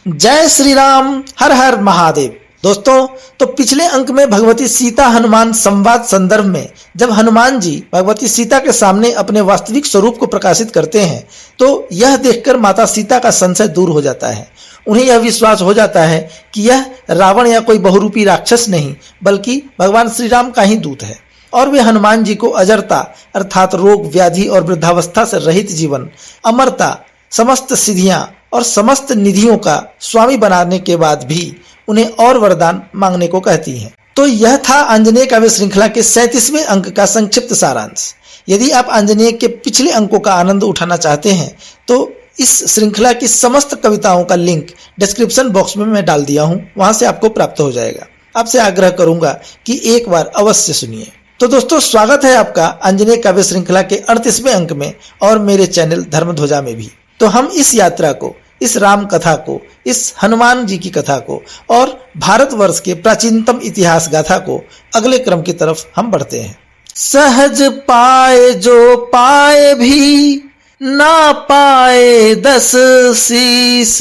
जय श्री राम, हर हर महादेव। दोस्तों, तो पिछले अंक में भगवती सीता हनुमान संवाद संदर्भ में जब हनुमान जी भगवती सीता के सामने अपने वास्तविक स्वरूप को प्रकाशित करते हैं तो यह देखकर माता सीता का संशय दूर हो जाता है। उन्हें यह विश्वास हो जाता है कि यह रावण या कोई बहुरूपी राक्षस नहीं बल्कि भगवान श्री राम का ही दूत है और वे हनुमान जी को अजरता अर्थात रोग व्याधि और वृद्धावस्था से रहित जीवन, अमरता, समस्त सिद्धियां और समस्त निधियों का स्वामी बनाने के बाद भी उन्हें और वरदान मांगने को कहती हैं। तो यह था आंजनेय काव्य श्रृंखला के 37वें अंक का संक्षिप्त सारांश। यदि आप आंजनेय के पिछले अंकों का आनंद उठाना चाहते हैं तो इस श्रृंखला की समस्त कविताओं का लिंक डिस्क्रिप्शन बॉक्स में मैं डाल दिया हूं, वहां से आपको प्राप्त हो जाएगा। आपसे आग्रह करूंगा कि एक बार अवश्य सुनिए। तो दोस्तों, स्वागत है आपका आंजनेय काव्य श्रृंखला के 38वें अंक में और मेरे चैनल धर्मध्वजा में भी। तो हम इस यात्रा को, इस राम कथा को, इस हनुमान जी की कथा को और भारतवर्ष के प्राचीनतम इतिहास गाथा को अगले क्रम की तरफ हम बढ़ते हैं। सहज पाए जो पाए भी ना पाए 10 शीस,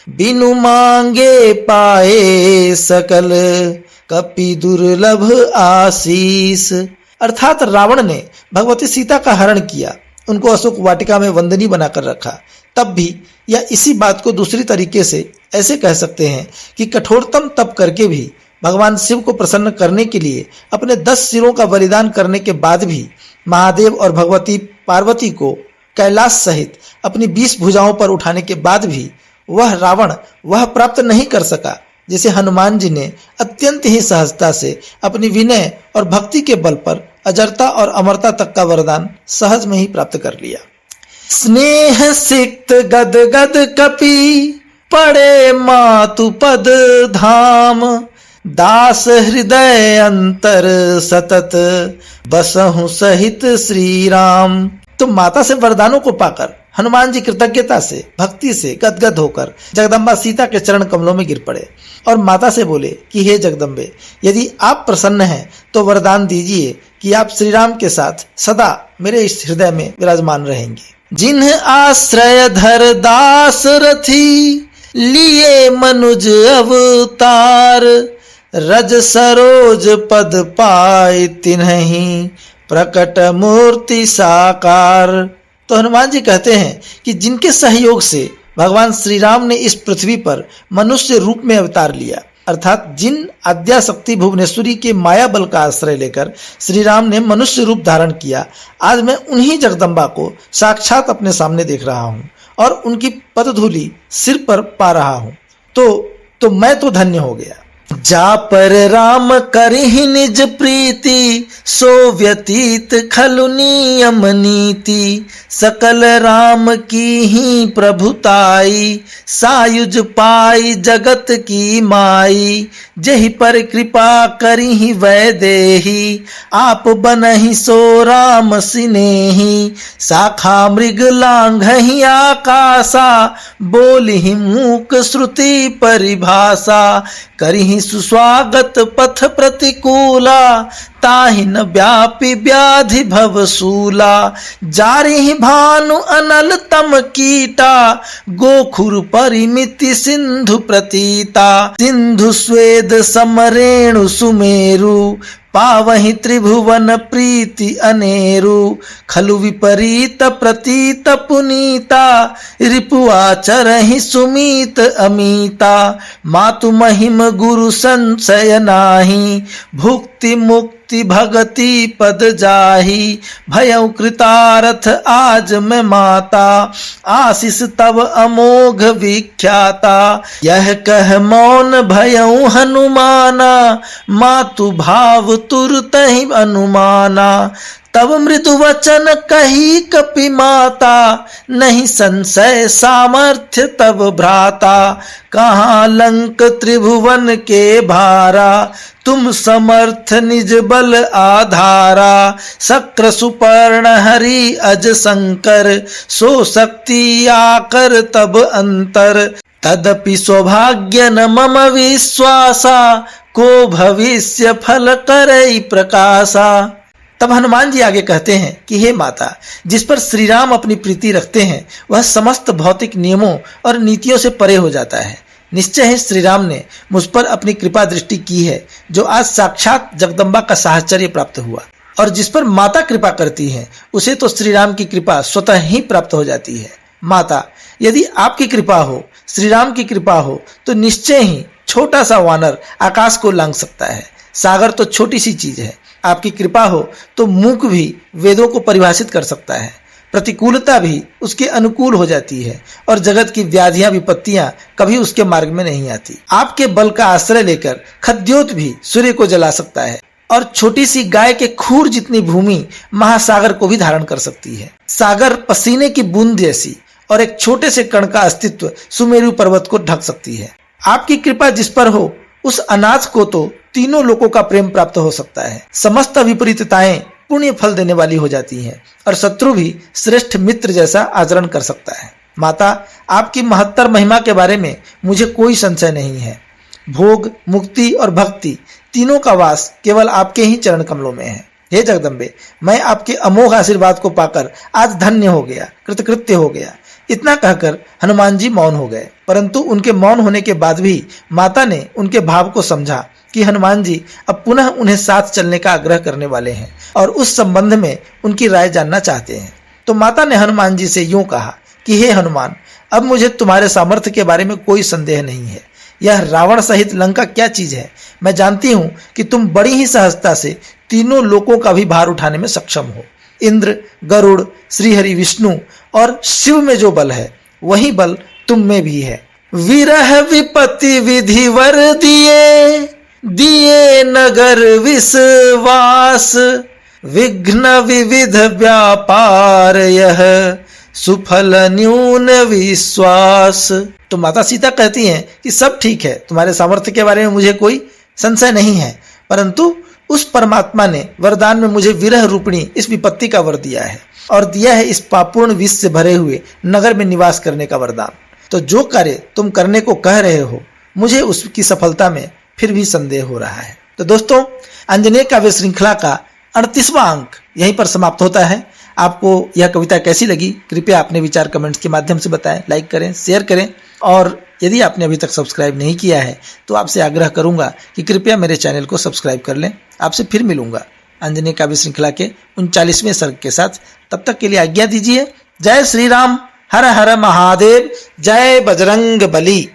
बिनु मांगे पाए सकल कपि दुर्लभ आशीष। अर्थात रावण ने भगवती सीता का हरण किया, उनको अशोक वाटिका में वंदनी बनाकर रखा, तब भी या इसी बात को दूसरी तरीके से ऐसे कह सकते हैं कि कठोरतम तप करके भी भगवान शिव को प्रसन्न करने के लिए अपने 10 सिरों का बलिदान करने के बाद भी महादेव और भगवती पार्वती को कैलाश सहित अपनी 20 भुजाओं पर उठाने के बाद भी वह रावण वह प्राप्त नहीं कर सका जिसे हनुमान जी ने अत्यंत ही सहजता से अपनी विनय और भक्ति के बल पर अजरता और अमरता तक का वरदान सहज में ही प्राप्त कर लिया। स्नेह सिक्त गद गद कपि पड़े मातु पद धाम, दास हृदय अंतर सतत बसहु सहित श्री राम। तो माता से वरदानों को पाकर हनुमान जी कृतज्ञता से, भक्ति से गदगद होकर जगदम्बा सीता के चरण कमलों में गिर पड़े और माता से बोले कि हे जगदम्बे, यदि आप प्रसन्न हैं तो वरदान दीजिए कि आप श्री राम के साथ सदा मेरे इस हृदय में विराजमान रहेंगे। जिन्ह आश्रय धर दास रथी, लिए मनुज अवतार, रज सरोज पद पाए तिन्हि प्रकट मूर्ति साकार। तो हनुमान जी कहते हैं कि जिनके सहयोग से भगवान श्री राम ने इस पृथ्वी पर मनुष्य रूप में अवतार लिया, अर्थात जिन आद्याशक्ति भुवनेश्वरी के माया बल का आश्रय लेकर श्री राम ने मनुष्य रूप धारण किया, आज मैं उन्हीं जगदम्बा को साक्षात अपने सामने देख रहा हूँ और उनकी पदधूलि सिर पर पा रहा हूँ। तो मैं तो धन्य हो गया। जा पर राम करहि निज प्रीति, सो व्यतीत खलु नियम नीति, सकल राम की ही प्रभुताई, सायुज पाई जगत की माई, जहि पर कृपा करिहि वैदेही, आप बनहि सो राम सिनेही, शाखा मृग लांघहि आकाशा, बोलिहि मूक श्रुति परिभाषा, करिहि सुस्वागत पथ प्रतिकूला, ताहि न व्यापी व्याधि भवसूला, जारिहि भानु अनल तम कीटा, गोखुर परिमिति सिंधु प्रतीता, सिंधु स्वेद समरेणु सुमेरु, पावहि त्रिभुवन प्रीति अनेरु, खलु विपरीत प्रतीत पुनीता, रिपुआचरहि सुमीत अमीता, मातु महिम गुरु संशय नाही, भुक्ति मुक्ति भगति पद जाहि, भयउ कृतारथ आज मैं माता, आशीष तव अमोघ विख्याता, यह कह मौन भयउ हनुमाना, मातु भाव तुरत ही अनुमाना, तब मृदु वचन कही कपि माता, नहीं संशय सामर्थ्य तब भ्राता, कहाँ लंक त्रिभुवन के भारा, तुम समर्थ निज बल आधारा, शक्र सुपर्ण हरि अज शंकर, सो शक्ति आकर तब अंतर, तदपि सौभाग्य न मम विश्वासा, को भविष्य फल करई प्रकाशा। तब हनुमान जी आगे कहते हैं कि हे माता, जिस पर श्री राम अपनी प्रीति रखते हैं वह समस्त भौतिक नियमों और नीतियों से परे हो जाता है। निश्चय ही श्री राम ने मुझ पर अपनी कृपा दृष्टि की है, जो आज साक्षात जगदम्बा का साहचर्य प्राप्त हुआ। और जिस पर माता कृपा करती है उसे तो श्री राम की कृपा स्वतः ही प्राप्त हो जाती है। माता, यदि आपकी कृपा हो, श्री राम की कृपा हो, तो निश्चय ही छोटा सा वानर आकाश को लांघ सकता है। सागर तो छोटी सी चीज है। आपकी कृपा हो तो मूक भी वेदों को परिभाषित कर सकता है। प्रतिकूलता भी उसके अनुकूल हो जाती है और जगत की व्याधियां विपत्तियां कभी उसके मार्ग में नहीं आती। आपके बल का आश्रय लेकर खद्योत भी सूर्य को जला सकता है और छोटी सी गाय के खूर जितनी भूमि महासागर को भी धारण कर सकती है। सागर पसीने की बूंद जैसी और एक छोटे से कण का अस्तित्व सुमेरु पर्वत को ढक सकती है। आपकी कृपा जिस पर हो उस अनाथ को तो तीनों लोगों का प्रेम प्राप्त हो सकता है। समस्त विपरीतताएं पुण्य फल देने वाली हो जाती हैं और शत्रु भी श्रेष्ठ मित्र जैसा आचरण कर सकता है। माता, आपकी महत्तर महिमा के बारे में मुझे कोई संशय नहीं है। भोग, मुक्ति और भक्ति तीनों का वास केवल आपके ही चरण कमलों में है। हे जगदम्बे, मैं आपके अमोघ आशीर्वाद को पाकर आज धन्य हो गया, कृतकृत्य हो गया। इतना कहकर हनुमान जी मौन हो गए, परंतु उनके मौन होने के बाद भी माता ने उनके भाव को समझा कि हनुमान जी अब पुनः उन्हें साथ चलने का आग्रह करने वाले हैं और उस संबंध में उनकी राय जानना चाहते हैं। तो माता ने हनुमान जी से यूं कहा कि हे हनुमान, अब मुझे तुम्हारे सामर्थ्य के बारे में कोई संदेह नहीं है। यह रावण सहित लंका क्या चीज है। मैं जानती हूं कि तुम बड़ी ही सहजता से तीनों लोकों का भी भार उठाने में सक्षम हो। इंद्र, गरुड़, श्रीहरि विष्णु और शिव में जो बल है वही बल तुम में भी है। विरह विपत्ति विधि वर दिए, दिए नगर विश्वास, विघ्न विविध व्यापार यह सुफल न्यून विश्वास। तो माता सीता कहती हैं कि सब ठीक है, तुम्हारे सामर्थ्य के बारे में मुझे कोई संशय नहीं है, परंतु उस परमात्मा ने वरदान में मुझे विरह रूपिणी इस विपत्ति का वर दिया है और दिया है इस पापूर्ण विष से भरे हुए नगर में निवास करने का वरदान। तो जो कार्य तुम करने को कह रहे हो, मुझे उसकी सफलता में फिर भी संदेह हो रहा है। तो दोस्तों, अंजनेय काव्य श्रृंखला का 38वां अंक यहीं पर समाप्त होता है। आपको यह कविता कैसी लगी कृपया अपने विचार कमेंट्स के माध्यम से बताएं, लाइक करें, शेयर करें और यदि आपने अभी तक सब्सक्राइब नहीं किया है तो आपसे आग्रह करूंगा कि कृपया मेरे चैनल को सब्सक्राइब कर लें। आपसे फिर मिलूंगा अंजनेय काव्य श्रृंखला के 39वें सर्ग के साथ। तब तक के लिए आज्ञा दीजिए। जय श्री राम, हर हर महादेव, जय बजरंग बली।